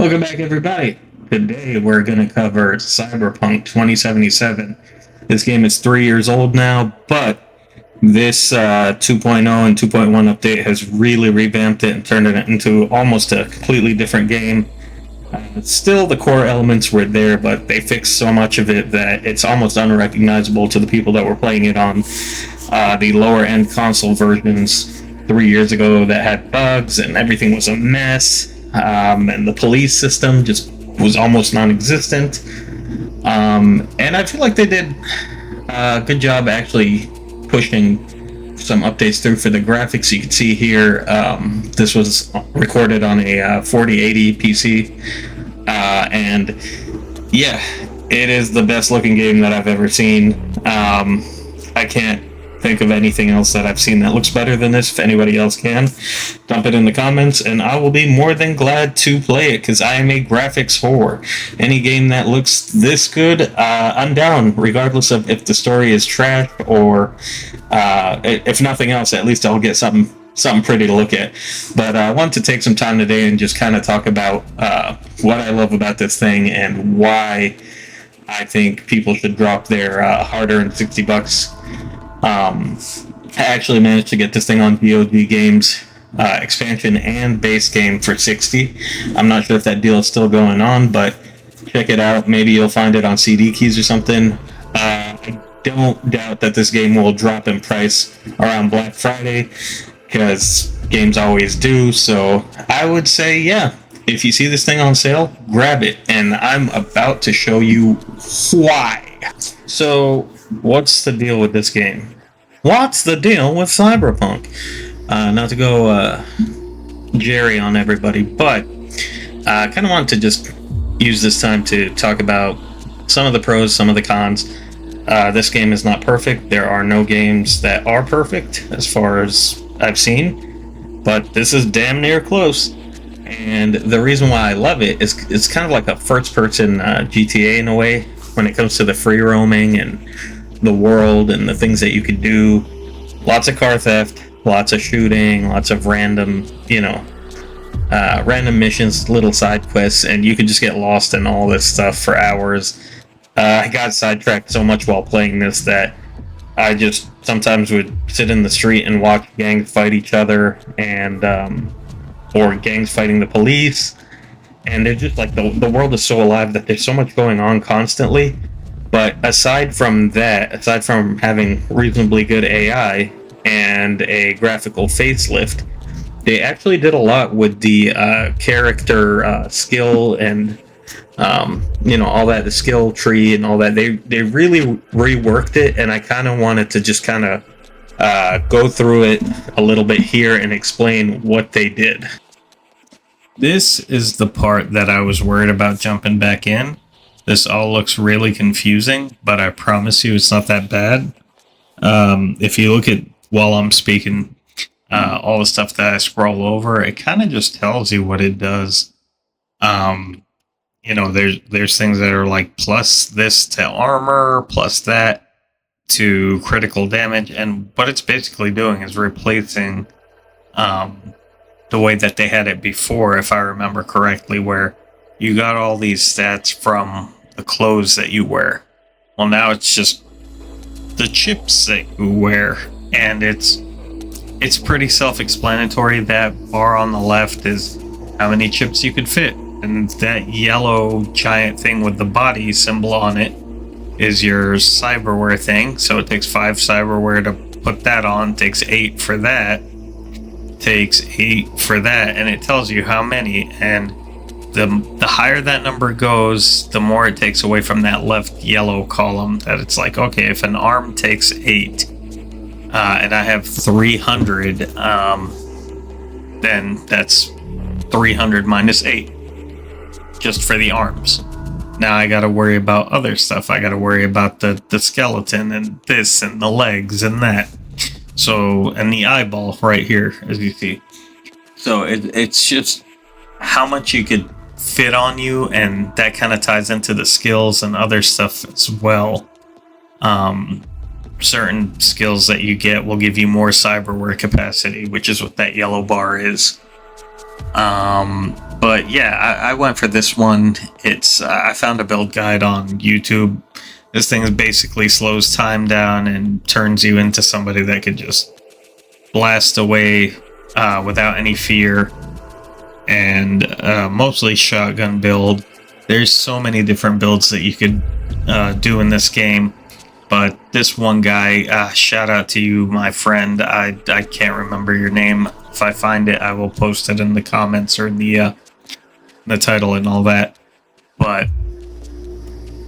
Welcome back, everybody. Today we're going to cover Cyberpunk 2077. This game is 3 years old now, but this 2.0 and 2.1 update has really revamped it and turned it into almost a completely different game. Still, the core elements were there, but they fixed so much of it that it's almost unrecognizable to the people that were playing it on the lower end console versions 3 years ago that had bugs and everything was a mess. And the police system just was almost non-existent. And I feel like they did a good job actually pushing some updates through for the graphics. You can see here, this was recorded on a 4080 PC. And yeah, it is the best looking game that I've ever seen. I can't think of anything else that I've seen that looks better than this. If anybody else can, dump it in the comments and I will be more than glad to play it, because I am a graphics whore. Any game that looks this good, I'm down, regardless of if the story is trash or if nothing else, at least I'll get something pretty to look at. But I want to take some time today and just kind of talk about what I love about this thing and why I think people should drop their hard-earned $60. I actually managed to get this thing on GOG Games expansion and base game for $60. I'm not sure if that deal is still going on, but check it out. Maybe you'll find it on CD keys or something. I don't doubt that this game will drop in price around Black Friday, because games always do. So I would say, yeah, if you see this thing on sale, grab it. And I'm about to show you why. So what's the deal with this game? What's the deal with Cyberpunk? Not to go Jerry on everybody, but I kind of want to just use this time to talk about some of the pros, some of the cons. This game is not perfect. There are no games that are perfect as far as I've seen, but this is damn near close. And the reason why I love it is it's kind of like a first-person GTA in a way, when it comes to the free roaming and the world and the things that you could do. Lots of car theft, lots of shooting, lots of random missions, little side quests, and you could just get lost in all this stuff for hours. I got sidetracked so much while playing this that I just sometimes would sit in the street and watch gangs fight each other, and or gangs fighting the police. And they're just like, the world is so alive that there's so much going on constantly. But aside from that, aside from having reasonably good AI and a graphical facelift, they actually did a lot with the character skill and all that, the skill tree and all that. They really reworked it, and I kind of wanted to just kind of go through it a little bit here and explain what they did. This is the part that I was worried about jumping back in. This all looks really confusing, but I promise you it's not that bad. If you look at, while I'm speaking, all the stuff that I scroll over, it kind of just tells you what it does. There's things that are like plus this to armor, plus that to critical damage, and what it's basically doing is replacing the way that they had it before, if I remember correctly, where you got all these stats from the clothes that you wear. Well, now it's just the chips that you wear, and it's pretty self-explanatory. That bar on the left is how many chips you could fit, and that yellow giant thing with the body symbol on it is your cyberware thing. So it takes 5 cyberware to put that on, it takes 8 for that, takes 8 for that, and it tells you how many. And the higher that number goes, the more it takes away from that left yellow column. That it's like, okay, if an arm takes 8 and I have 300, then that's 300 minus 8 just for the arms. Now I gotta worry about other stuff. I gotta worry about the skeleton and this and the legs and that. So, and the eyeball right here, as you see. So it's just how much you could fit on you, and that kind of ties into the skills and other stuff as well. Certain skills that you get will give you more cyberware capacity, which is what that yellow bar is. But yeah, I went for this one. It's I found a build guide on YouTube. This thing basically slows time down and turns you into somebody that could just blast away without any fear, and mostly shotgun build. There's so many different builds that you could do in this game, but this one guy, shout out to you, my friend. I can't remember your name. If I find it, I will post it in the comments or in the title and all that. But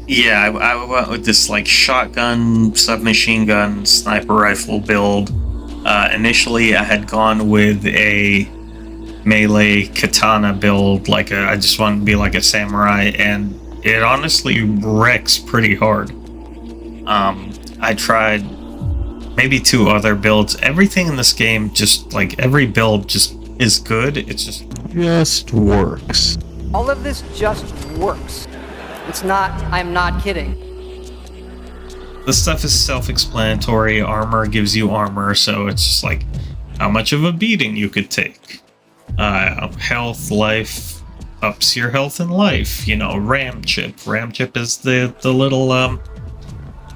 yeah, I went with this like shotgun, submachine gun, sniper rifle build. Initially, I had gone with a melee katana build, I just wanted to be like a samurai, and it honestly wrecks pretty hard. I tried maybe 2 other builds. Everything in this game, just like every build, just is good. It just works. All of this just works. It's not, I'm not kidding. The stuff is self-explanatory. Armor gives you armor, so it's just like how much of a beating you could take. Health, life, ups your health and life. Ram chip. Ram chip is the little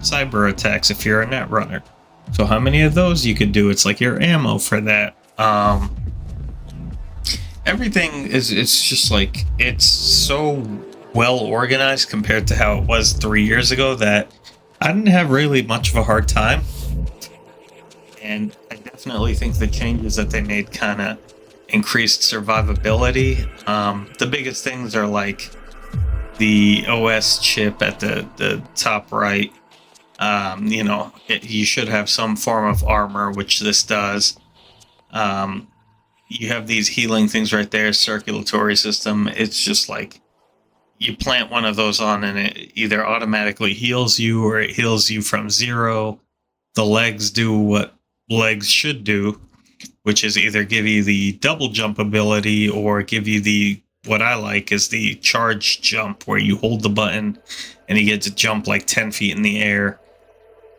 cyber attacks if you're a net runner. So how many of those you could do? It's like your ammo for that. Everything it's just like, it's so well organized compared to how it was 3 years ago that I didn't have really much of a hard time. And I definitely think the changes that they made kind of increased survivability. The biggest things are like the OS chip at the top right. You should have some form of armor, which this does. You have these healing things right there, circulatory system. It's just like you plant one of those on and it either automatically heals you or it heals you from 0. The legs do what legs should do, which is either give you the double jump ability or give you what I like is the charge jump, where you hold the button and you get to jump like 10 feet in the air.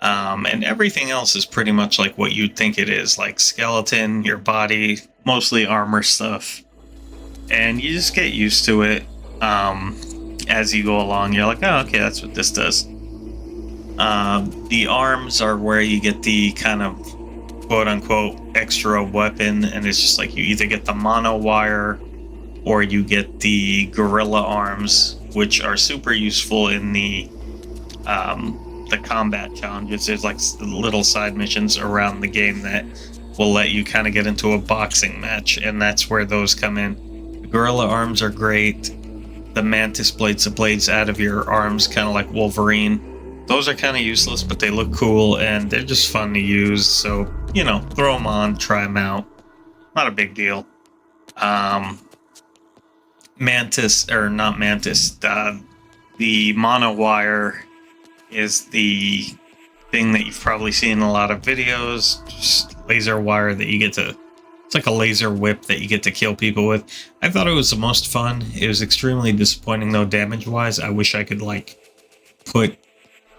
And everything else is pretty much like what you'd think it is, like skeleton, your body, mostly armor stuff. And you just get used to it as you go along. You're like, oh, okay, that's what this does. The arms are where you get the kind of quote-unquote extra weapon, and it's just like you either get the mono wire or you get the gorilla arms, which are super useful in the combat challenges. There's like little side missions around the game that will let you kind of get into a boxing match, and that's where those come in. The gorilla arms are great. The mantis blades, the blades out of your arms, kind of like Wolverine. Those are kind of useless, but they look cool and they're just fun to use. So, throw them on, try them out. Not a big deal. Mantis, or not Mantis, the monowire is the thing that you've probably seen in a lot of videos. Just laser wire that you get to, it's like a laser whip that you get to kill people with. I thought it was the most fun. It was extremely disappointing though, damage-wise. I wish I could put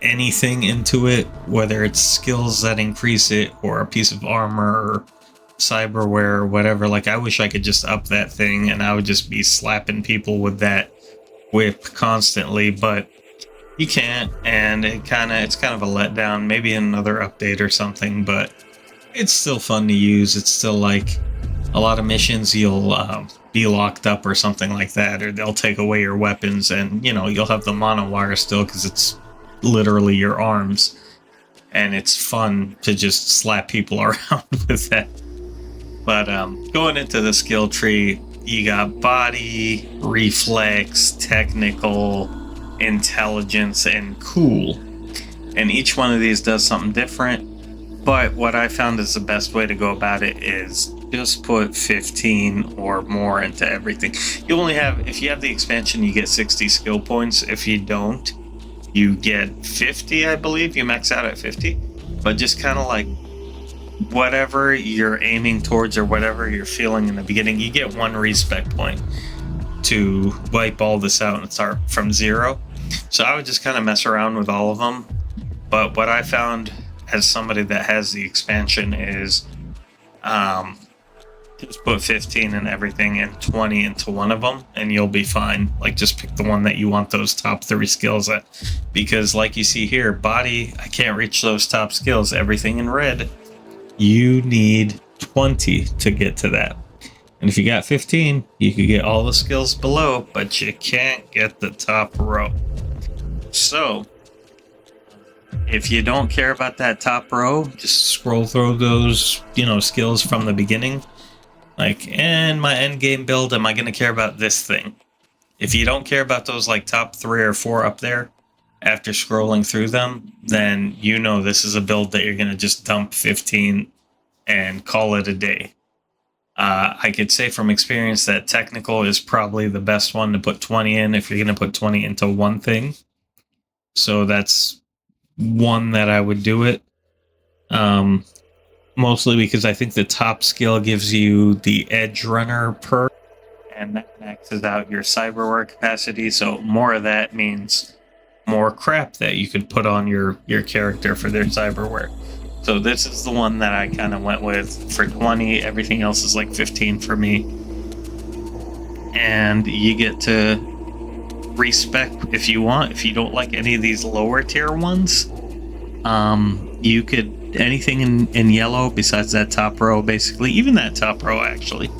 anything into it, whether it's skills that increase it or a piece of armor or cyberware or whatever. I wish I could just up that thing and I would just be slapping people with that whip constantly, but you can't, and it's kind of a letdown. Maybe in another update or something, but it's still fun to use. It's still like a lot of missions you'll be locked up or something like that, or they'll take away your weapons, and you'll have the mono wire still because it's literally your arms, and it's fun to just slap people around with that. But going into the skill tree, you got body, reflex, technical, intelligence, and cool, and each one of these does something different. But what I found is the best way to go about it is just put 15 or more into everything. You only have, if you have the expansion, you get 60 skill points. If you don't, you get 50, I believe. You max out at 50. But just kind of like whatever you're aiming towards or whatever you're feeling in the beginning, you get 1 respec point to wipe all this out and start from 0. So I would just kind of mess around with all of them. But what I found as somebody that has the expansion is Just put 15 in everything and 20 into one of them, and you'll be fine. Like, just pick the one that you want those top 3 skills at. Because, like you see here, body, I can't reach those top skills. Everything in red, you need 20 to get to that. And if you got 15, you could get all the skills below, but you can't get the top row. So, if you don't care about that top row, just scroll through those, skills from the beginning. Like, in my end game build, am I going to care about this thing? If you don't care about those like top 3 or 4 up there, after scrolling through them, then this is a build that you're going to just dump 15 and call it a day. I could say from experience that technical is probably the best one to put 20 in if you're going to put 20 into one thing. So that's one that I would do it. Mostly because I think the top skill gives you the Edge Runner perk, and that maxes out your cyberware capacity. So more of that means more crap that you could put on your character for their cyberware. So this is the one that I kind of went with for 20. Everything else is like 15 for me. And you get to respec if you want. If you don't like any of these lower tier ones, you could anything in yellow besides that top row, basically, even that top row actually,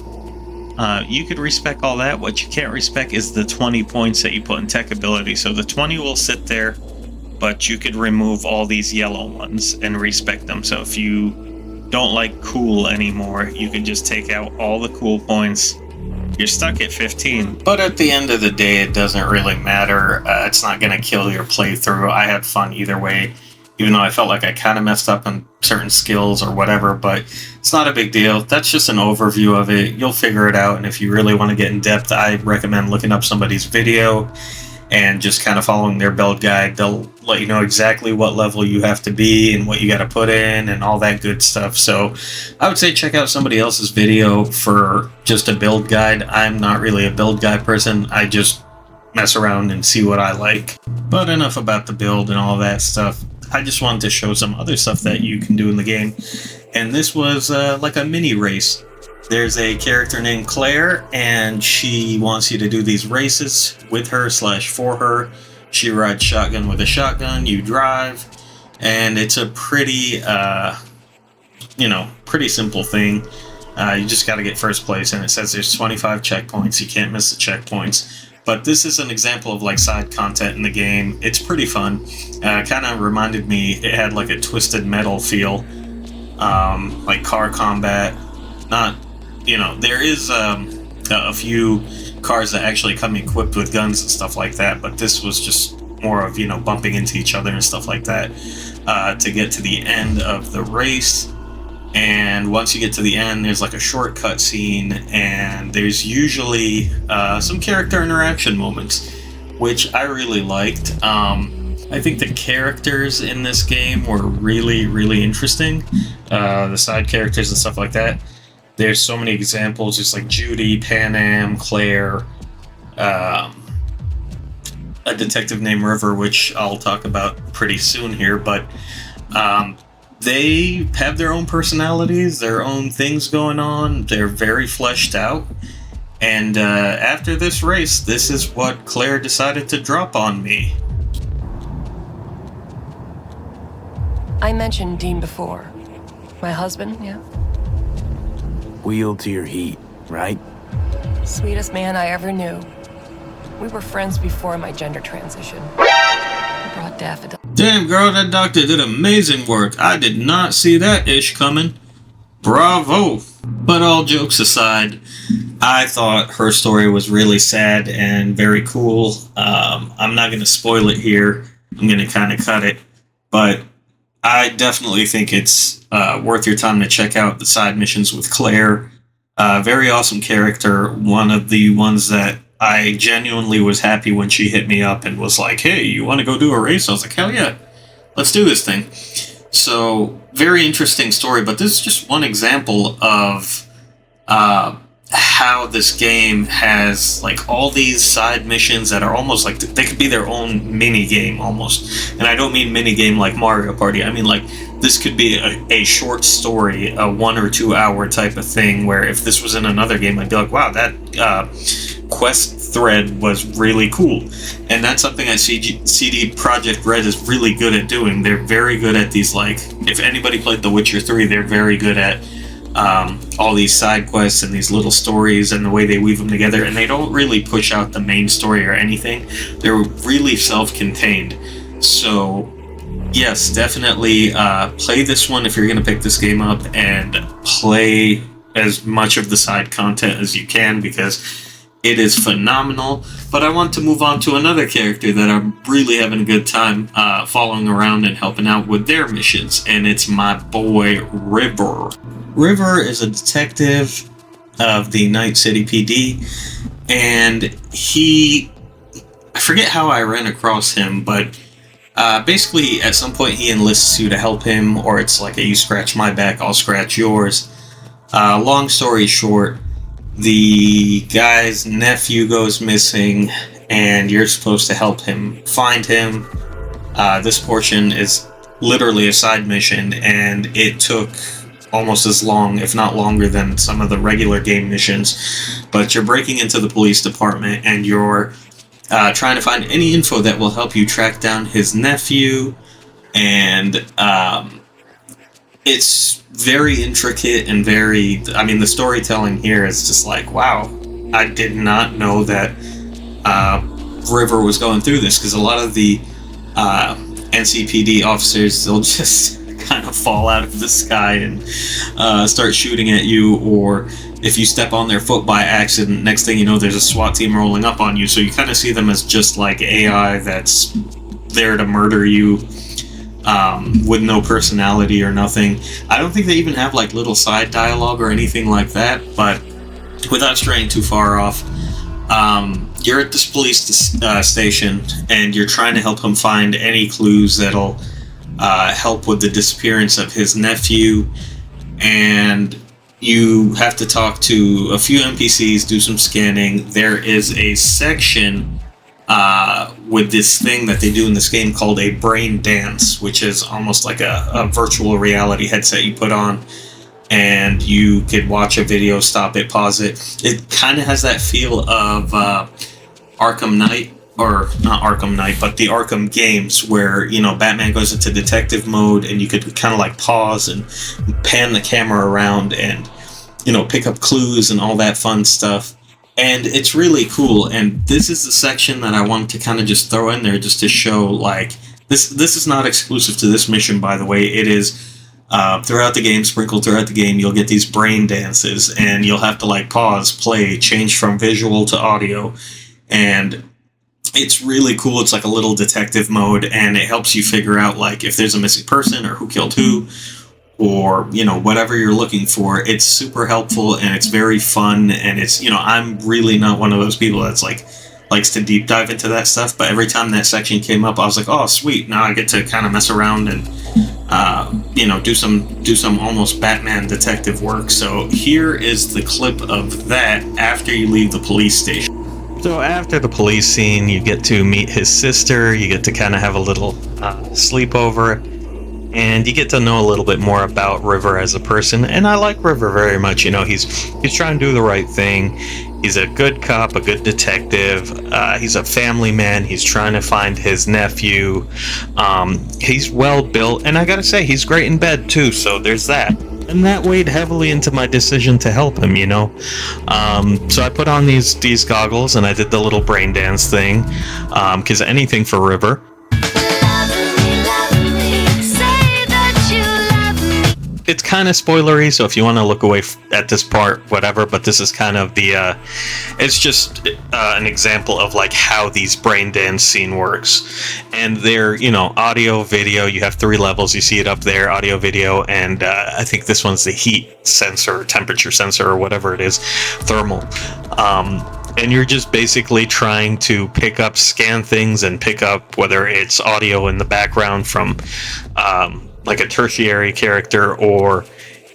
you could respec all that. What you can't respec is the 20 points that you put in tech ability. So the 20 will sit there, but you could remove all these yellow ones and respec them. So if you don't like cool anymore, you can just take out all the cool points. You're stuck at 15, but at the end of the day, it doesn't really matter. It's not going to kill your playthrough. I had fun either way, even though I felt like I kind of messed up on certain skills or whatever, but it's not a big deal. That's just an overview of it. You'll figure it out, and if you really want to get in depth, I recommend looking up somebody's video and just kind of following their build guide. They'll let you know exactly what level you have to be and what you got to put in and all that good stuff. So I would say check out somebody else's video for just a build guide. I'm not really a build guide person. I just mess around and see what I like. But enough about the build and all that stuff. I just wanted to show some other stuff that you can do in the game. And this was like a mini race. There's a character named Claire, and she wants you to do these races with her / for her. She rides shotgun with a shotgun, you drive, and it's a pretty, pretty simple thing. You just got to get first place, and it says there's 25 checkpoints. You can't miss the checkpoints. But this is an example of like side content in the game. It's pretty fun. Kind of reminded me, it had like a Twisted Metal feel, like car combat. Not, there is a few cars that actually come equipped with guns and stuff like that, but this was just more of, bumping into each other and stuff like that to get to the end of the race. And once you get to the end, there's like a shortcut scene, and there's usually some character interaction moments, which I really liked. I think the characters in this game were really, really interesting. The side characters and stuff like that. There's so many examples, just like Judy, Panam, Claire, a detective named River, which I'll talk about pretty soon here, but they have their own personalities, their own things going on. They're very fleshed out. And after this race, this is what Claire decided to drop on me. I mentioned Dean before. My husband, yeah? Wheel to your heat, right? Sweetest man I ever knew. We were friends before my gender transition. I brought daffodil. Damn, girl, that doctor did amazing work. I did not see that ish coming. Bravo. But all jokes aside, I thought her story was really sad and very cool. I'm not going to spoil it here. I'm going to kind of cut it. But I definitely think it's worth your time to check out the side missions with Claire. Very awesome character. One of the ones that I genuinely was happy when she hit me up and was like, hey, you want to go do a race? I was like, hell yeah, let's do this thing. So, very interesting story, but this is just one example of how this game has like all these side missions that are almost like they could be their own mini game almost. And I don't mean mini game like Mario Party. I mean like this could be a short story, a 1 or 2 hour type of thing, where if this was in another game, I'd be like, wow, that quest thread was really cool. And that's something that CD Projekt Red is really good at doing. They're very good at these, like, if anybody played The Witcher 3, they're very good at all these side quests and these little stories and the way they weave them together, and they don't really push out the main story or anything. They're really self-contained. So yes, definitely play this one if you're going to pick this game up, and play as much of the side content as you can, because it is phenomenal. But I want to move on to another character that I'm really having a good time following around and helping out with their missions, and it's my boy River. River is a detective of the Night City PD, and I forget how I ran across him, but basically at some point he enlists you to help him, or it's like a you scratch my back, I'll scratch yours. Long story short, the guy's nephew goes missing, and you're supposed to help him find him. This portion is literally a side mission, and it took almost as long, if not longer, than some of the regular game missions. But you're breaking into the police department, and you're trying to find any info that will help you track down his nephew. And it's very intricate and the storytelling here is just like, wow, I did not know that River was going through this, because a lot of the NCPD officers, they'll just kind of fall out of the sky and start shooting at you, or if you step on their foot by accident, next thing you know there's a SWAT team rolling up on you. So you kind of see them as just like AI that's there to murder you, with no personality or nothing. I don't think they even have like little side dialogue or anything like that, but without straying too far off, you're at this police station, and you're trying to help him find any clues that'll help with the disappearance of his nephew. And you have to talk to a few NPCs, do some scanning. There is a section with this thing that they do in this game called a brain dance, which is almost like a virtual reality headset you put on, and you could watch a video, stop it, pause it. It kind of has that feel of Arkham Knight, or not Arkham Knight, but the Arkham games, where, you know, Batman goes into detective mode, and you could kind of like pause and pan the camera around and, you know, pick up clues and all that fun stuff. And it's really cool. And this is the section that I wanted to kind of just throw in there, just to show, like, this is not exclusive to this mission, by the way. It is throughout the game, sprinkled throughout the game. You'll get these brain dances, and you'll have to like pause, play, change from visual to audio, and it's really cool. It's like a little detective mode, and it helps you figure out like if there's a missing person or who killed who, or, you know, whatever you're looking for. It's super helpful, and it's very fun. And it's, you know, I'm really not one of those people that's like likes to deep dive into that stuff, but every time that section came up, I was like, oh sweet, now I get to kind of mess around and you know, do some almost Batman detective work. So here is the clip of that after you leave the police station. So after the police scene, you get to meet his sister, you get to kind of have a little sleepover, and you get to know a little bit more about River as a person. And I like River very much. You know, he's trying to do the right thing. He's a good cop, a good detective. He's a family man. He's trying to find his nephew. He's well built, and I gotta say, he's great in bed too, so there's that. And that weighed heavily into my decision to help him, you know. So I put on these goggles, and I did the little brain dance thing, because anything for River. It's kind of spoilery, so if you want to look away at this part, whatever, but this is kind of the it's just an example of like how these brain dance scene works. And they're, you know, audio, video. You have 3 levels, you see it up there, audio, video, and I think this one's the heat sensor, temperature sensor, or whatever it is, thermal. And you're just basically trying to scan things and pick up whether it's audio in the background from like a tertiary character, or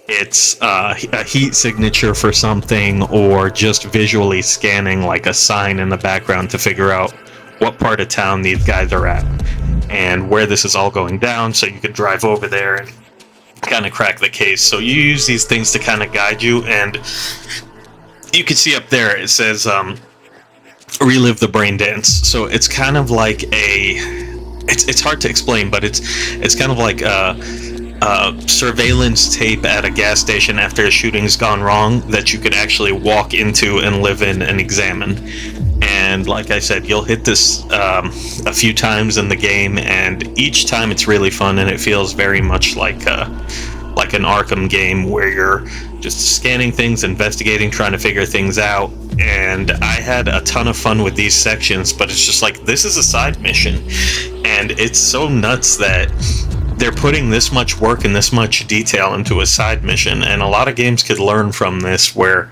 it's a heat signature for something, or just visually scanning like a sign in the background to figure out what part of town these guys are at and where this is all going down, so you could drive over there and kind of crack the case. So you use these things to kind of guide you, and you can see up there it says relive the brain dance. So it's kind of like it's hard to explain, but it's kind of like surveillance tape at a gas station after a shooting's gone wrong that you could actually walk into and live in and examine. And like I said, you'll hit this a few times in the game, and each time it's really fun, and it feels very much like an Arkham game where you're just scanning things, investigating, trying to figure things out. And I had a ton of fun with these sections, but it's just like, this is a side mission, and it's so nuts that they're putting this much work and this much detail into a side mission. And a lot of games could learn from this, where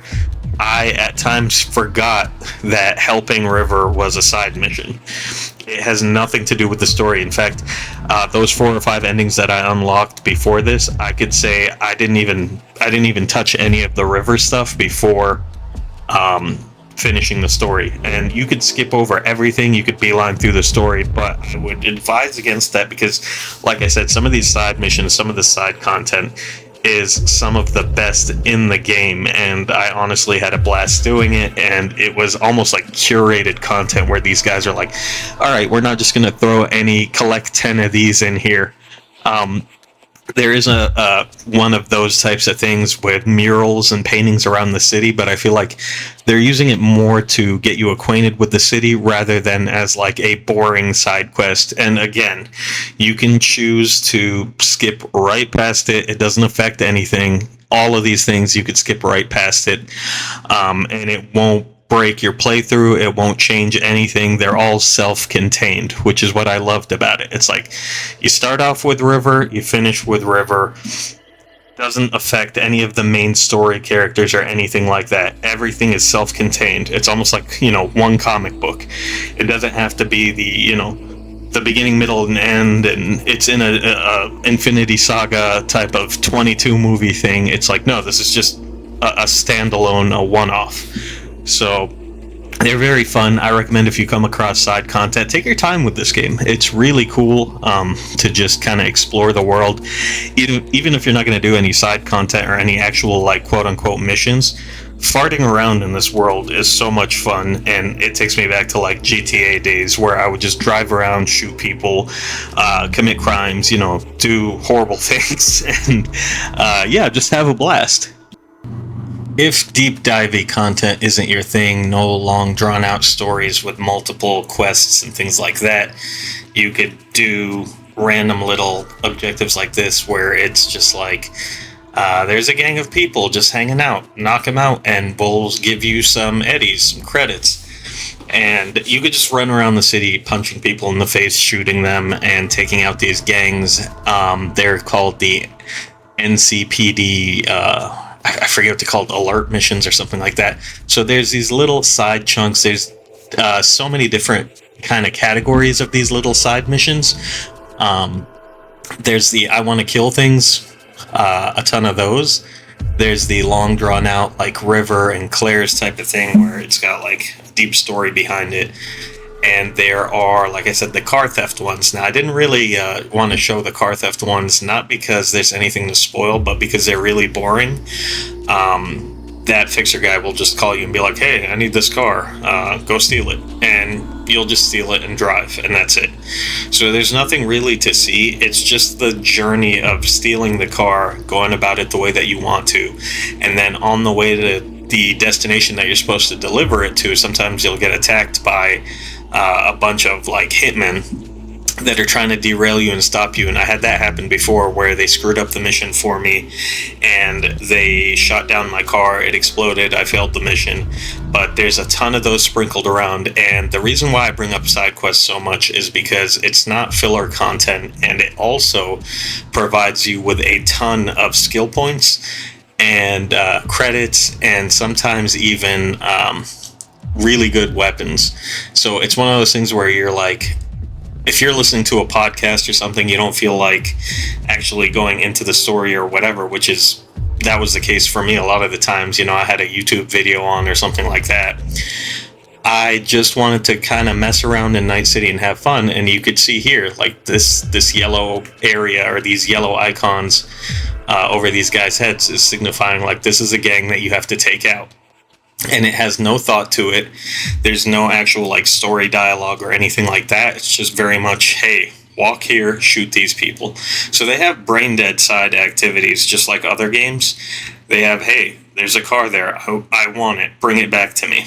I at times forgot that helping River was a side mission. It has nothing to do with the story. In fact, those 4 or 5 endings that I unlocked before this, I could say I didn't even touch any of the River stuff before finishing the story. And you could skip over everything, you could beeline through the story, but I would advise against that, because like I said, some of these side missions, some of the side content is some of the best in the game, and I honestly had a blast doing it. And it was almost like curated content where these guys are like, all right, we're not just gonna throw collect 10 of these in here. There is a one of those types of things with murals and paintings around the city, but I feel like they're using it more to get you acquainted with the city rather than as like a boring side quest. And again, you can choose to skip right past it. It doesn't affect anything. All of these things, you could skip right past it, and it won't break your playthrough. It won't change anything. They're all self-contained, which is what I loved about it. It's like, you start off with River, you finish with River. Doesn't affect any of the main story characters or anything like that. Everything is self-contained. It's almost like, one comic book. It doesn't have to be the beginning, middle, and end, and it's in a Infinity Saga type of 22 movie thing. It's like, no, this is just a standalone, a one-off. So they're very fun. I recommend, if you come across side content, take your time with this game. It's really cool to just kind of explore the world. Even if you're not going to do any side content or any actual, like, quote-unquote missions, farting around in this world is so much fun, and it takes me back to, like, GTA days where I would just drive around, shoot people, commit crimes, do horrible things, and just have a blast. If deep divey content isn't your thing, no long drawn out stories with multiple quests and things like that, you could do random little objectives like this where it's just like, there's a gang of people just hanging out, knock them out and we'll give you some eddies, some credits. And you could just run around the city punching people in the face, shooting them, and taking out these gangs. They're called the NCPD, I forget what they're called, alert missions or something like that. So there's these little side chunks. There's so many different kind of categories of these little side missions. There's the I want to kill things, a ton of those. There's the long drawn out, like River and Claire's type of thing, where it's got like a deep story behind it. And there are, like I said, the car theft ones. Now, I didn't really want to show the car theft ones, not because there's anything to spoil, but because they're really boring. That fixer guy will just call you and be like, hey, I need this car, go steal it. And you'll just steal it and drive, and that's it. So there's nothing really to see. It's just the journey of stealing the car, going about it the way that you want to. And then on the way to the destination that you're supposed to deliver it to, sometimes you'll get attacked by a bunch of like hitmen that are trying to derail you and stop you. And I had that happen before, where they screwed up the mission for me and they shot down my car. It exploded. I failed the mission. But there's a ton of those sprinkled around, and the reason why I bring up side quests so much is because it's not filler content, and it also provides you with a ton of skill points and credits, and sometimes even really good weapons. So it's one of those things where you're like, if you're listening to a podcast or something, you don't feel like actually going into the story or whatever, which is that was the case for me a lot of the times. I had a YouTube video on or something like that. I just wanted to kind of mess around in Night City and have fun, and you could see here, like this yellow area or these yellow icons over these guys' heads is signifying like this is a gang that you have to take out. And it has no thought to it. There's no actual like story dialogue or anything like that. It's just very much, hey, walk here, shoot these people. So they have brain dead side activities just like other games. They have, hey, there's a car there. I want it. Bring it back to me.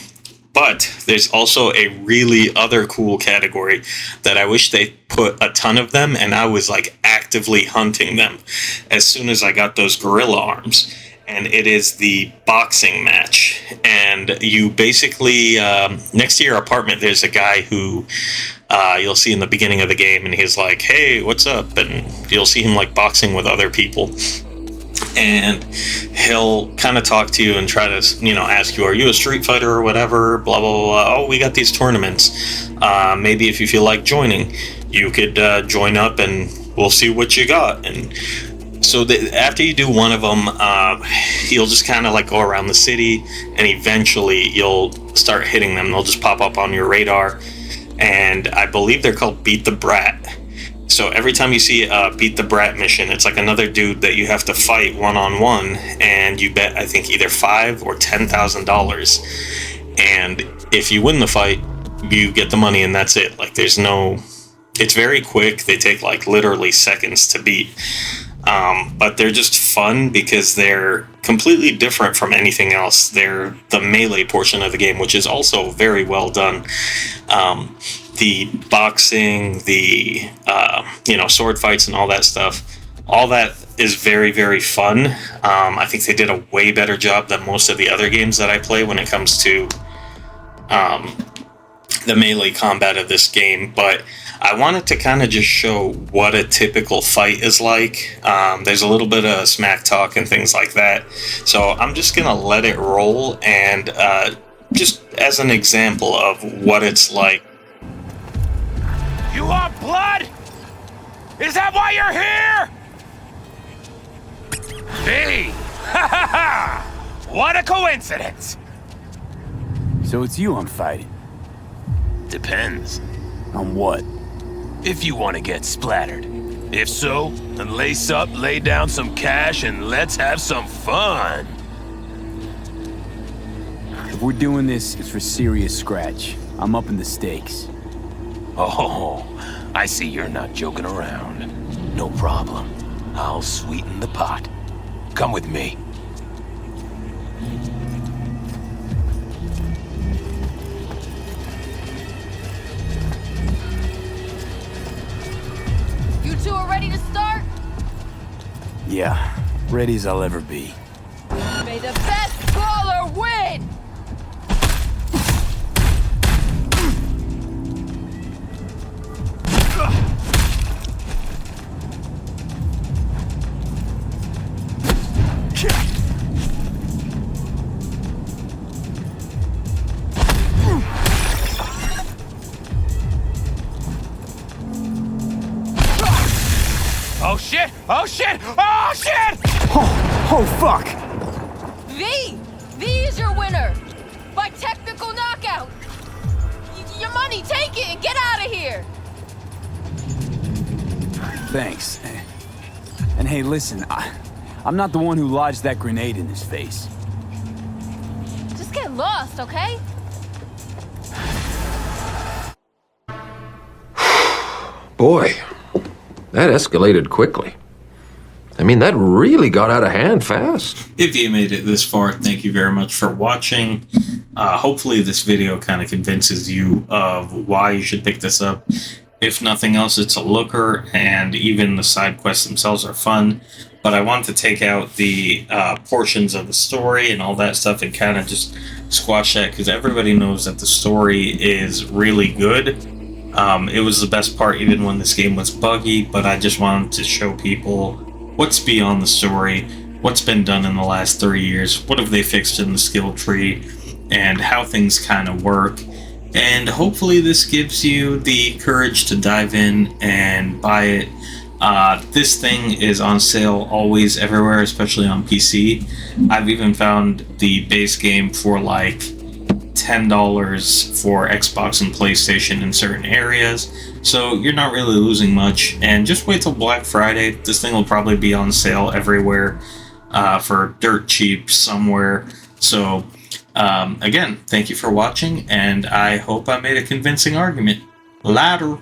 But there's also a really other cool category that I wish they put a ton of them, and I was like actively hunting them as soon as I got those gorilla arms. And it is the boxing match. And you basically, next to your apartment, there's a guy who you'll see in the beginning of the game, and he's like, hey, what's up? And you'll see him like boxing with other people. And he'll kind of talk to you and try to, ask you, are you a street fighter or whatever, blah, blah, blah. Oh, we got these tournaments. Maybe if you feel like joining, you could join up and we'll see what you got. And so after you do one of them, you'll just kind of like go around the city, and eventually you'll start hitting them. They'll just pop up on your radar. And I believe they're called Beat the Brat. So every time you see a Beat the Brat mission, it's like another dude that you have to fight one-on-one, and you bet, I think, either $5,000 or $10,000. And if you win the fight, you get the money, and that's it. Like, it's very quick. They take like literally seconds to beat. But they're just fun because they're completely different from anything else. They're the melee portion of the game, which is also very well done. The boxing, the sword fights and all that stuff, all that is very, very fun. I think they did a way better job than most of the other games that I play when it comes to the melee combat of this game. But I wanted to kind of just show what a typical fight is like. There's a little bit of smack talk and things like that. So I'm just going to let it roll, and just as an example of what it's like. You want blood? Is that why you're here? Hey! Ha ha ha! What a coincidence! So it's you I'm fighting. Depends. On what? If you want to get splattered. If so, then lace up, lay down some cash, and let's have some fun. If we're doing this, it's for serious scratch. I'm upping the stakes. Oh, I see you're not joking around. No problem. I'll sweeten the pot. Come with me. You two are ready to start? Yeah, ready as I'll ever be. May the best baller win! Oh shit! Oh shit! Oh shit! Oh fuck! V! V is your winner! By technical knockout! Your money, take it and get out of here! Thanks. And hey, listen, I'm not the one who lodged that grenade in his face. Just get lost, okay? Boy, that escalated quickly. I mean, that really got out of hand fast. If you made it this far, thank you very much for watching. Hopefully this video kind of convinces you of why you should pick this up. If nothing else, it's a looker, and even the side quests themselves are fun. But I want to take out the portions of the story and all that stuff and kind of just squash that, because everybody knows that the story is really good. It was the best part even when this game was buggy, but I just wanted to show people what's beyond the story, what's been done in the last 3 years, what have they fixed in the skill tree, and how things kind of work. And hopefully this gives you the courage to dive in and buy it. This thing is on sale always, everywhere, especially on PC. I've even found the base game for like $10 for Xbox and PlayStation in certain areas. So you're not really losing much. And just wait till Black Friday. This thing will probably be on sale everywhere for dirt cheap somewhere. So again, thank you for watching, and I hope I made a convincing argument. Later.